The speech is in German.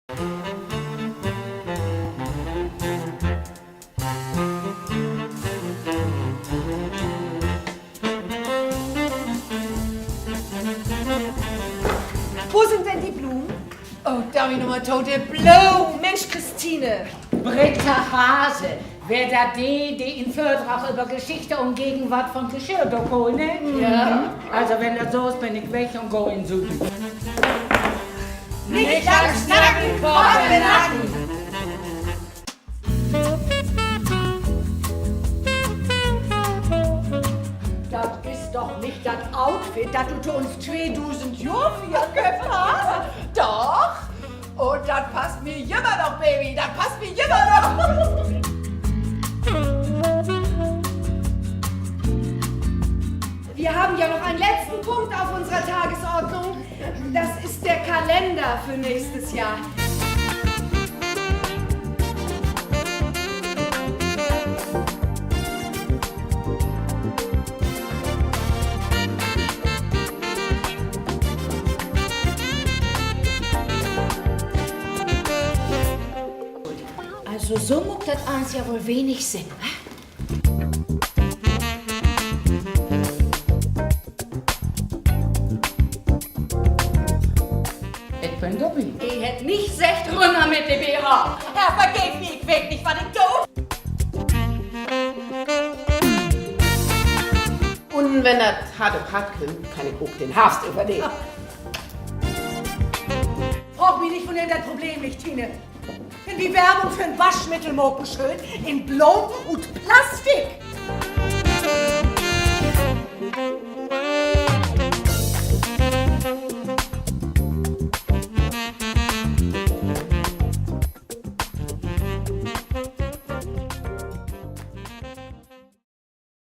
Wo sind denn die Blumen? Oh, darf ich nochmal tote Blumen? Mensch, Christine! Britta Hase, wer da die in Fördrach über Geschichte und Gegenwart von Geschirrdoku, ne? Ja. Also wenn das so ist, bin ich weg und go in Süden. Nicht lang schnacken, komm benacken! Das ist doch nicht das Outfit, das du zu uns 2000 Jahre gekauft hast. Doch! Und das passt mir immer noch, Baby! Das passt mir immer noch! Wir haben ja noch einen letzten Punkt auf unserer Tagesordnung. Das ist der Kalender für nächstes Jahr. Also so muckt das eins ja wohl wenig Sinn, hä? Ich bin Dobby. Ich hätte nicht 6 Runter mit dem BH. Herr, vergeht mir, ich weg nicht, war ich doof! Und wenn das hart auf hart kommt, kann ich auch den Herbst überleben. Frag mich nicht, von dem das Problem liegt, Tine. Denn die Werbung für ein Waschmittel mogen schön in Blau und Plastik.